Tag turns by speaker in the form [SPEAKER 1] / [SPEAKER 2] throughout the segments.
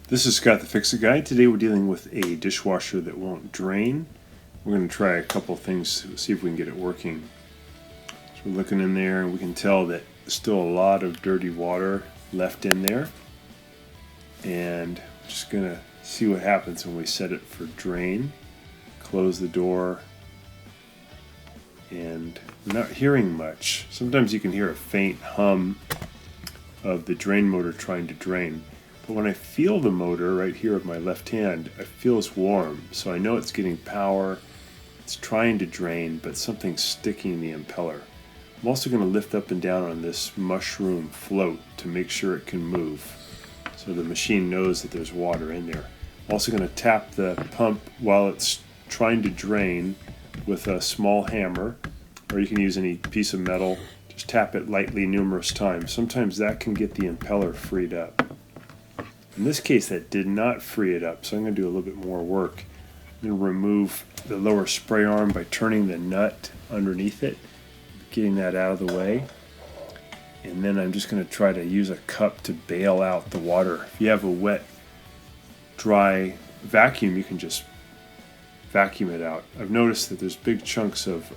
[SPEAKER 1] This is Scott the Fix-It Guy. Today we're dealing with a dishwasher that won't drain. We're going to try a couple things to see if we can get it working. So we're looking in there and we can tell that there's still a lot of dirty water left in there. And we're just going to see what happens when we set it for drain. Close the door. And we're not hearing much. Sometimes you can hear a faint hum of the drain motor trying to drain. But when I feel the motor right here with my left hand, I feel it's warm. So I know it's getting power. It's trying to drain, but something's sticking in the impeller. I'm also going to lift up and down on this mushroom float to make sure it can move. So the machine knows that there's water in there. I'm also going to tap the pump while it's trying to drain with a small hammer, or you can use any piece of metal. Just tap it lightly numerous times. Sometimes that can get the impeller freed up. In this case, that did not free it up, so I'm going to do a little bit more work. I'm going to remove the lower spray arm by turning the nut underneath it, getting that out of the way. And then I'm just going to try to use a cup to bail out the water. If you have a wet, dry vacuum, you can just vacuum it out. I've noticed that there's big chunks of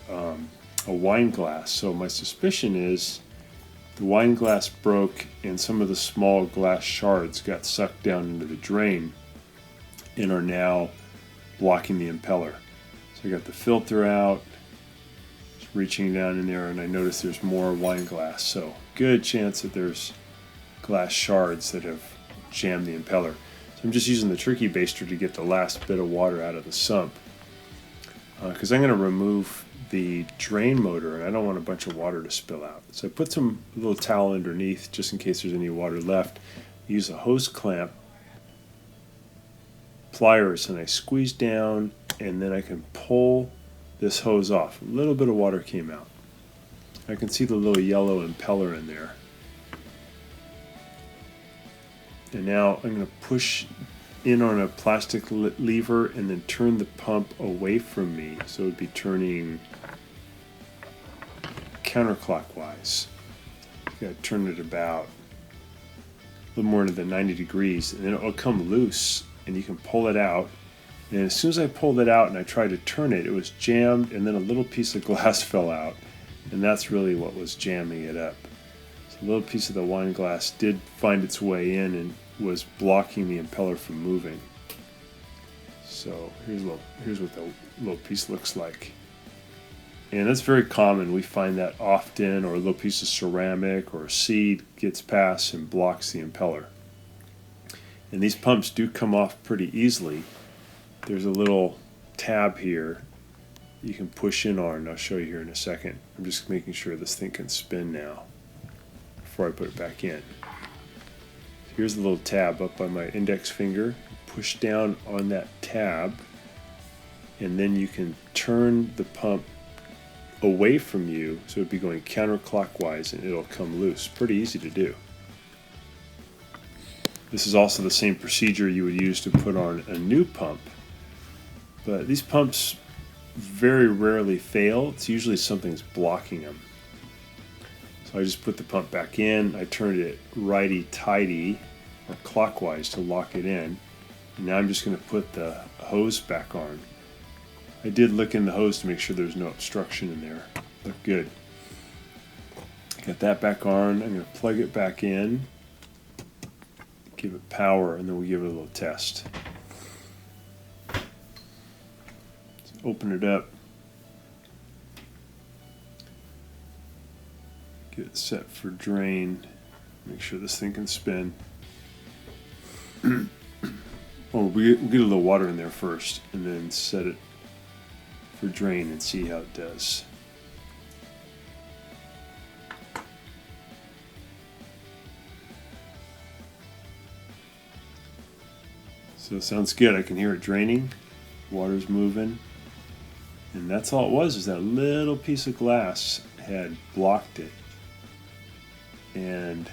[SPEAKER 1] a wine glass, so my suspicion is the wine glass broke and some of the small glass shards got sucked down into the drain and are now blocking the impeller. So I got the filter out, just reaching down in there, and I notice there's more wine glass. So good chance that there's glass shards that have jammed the impeller. So I'm just using the turkey baster to get the last bit of water out of the sump. Because I'm going to remove the drain motor and I don't want a bunch of water to spill out. So I put some little towel underneath just in case there's any water left. Use a hose clamp, pliers, and I squeeze down and then I can pull this hose off. A little bit of water came out. I can see the little yellow impeller in there. And now I'm going to push in on a plastic lever and then turn the pump away from me, so it would be turning counterclockwise. You gotta turn it about a little more into the 90 degrees, and then it will come loose and you can pull it out. And as soon as I pulled it out and I tried to turn it, it was jammed, and then a little piece of glass fell out, and that's really what was jamming it up. So a little piece of the wine glass did find its way in and was blocking the impeller from moving. So here's what the little piece looks like. And that's very common. We find that often, or a little piece of ceramic or a seed gets past and blocks the impeller. And these pumps do come off pretty easily. There's a little tab here you can push in on, and I'll show you here in a second. I'm just making sure this thing can spin now before I put it back in. Here's the little tab up on my index finger. Push down on that tab, and then you can turn the pump away from you, so it'd be going counterclockwise, and it'll come loose. Pretty easy to do. This is also the same procedure you would use to put on a new pump, but these pumps very rarely fail. It's usually something's blocking them. So I just put the pump back in, I turned it righty-tighty, or clockwise to lock it in, and now I'm just going to put the hose back on. I did look in the hose to make sure there's no obstruction in there. Looked good. Got that back on, I'm going to plug it back in, give it power, and then we'll give it a little test. Let's open it up. Get it set for drain. Make sure this thing can spin. We'll get a little water in there first and then set it for drain and see how it does. So it sounds good. I can hear it draining. Water's moving. And that's all it was, is that little piece of glass had blocked it. And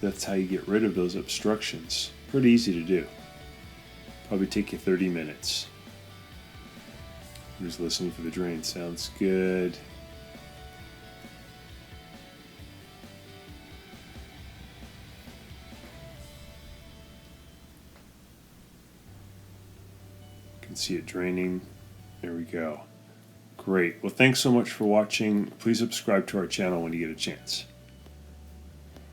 [SPEAKER 1] that's how you get rid of those obstructions. Pretty easy to do. Probably take you 30 minutes. I'm just listening for the drain. Sounds good. can see it draining. There we go. Great. Well, thanks so much for watching. Please subscribe to our channel when you get a chance.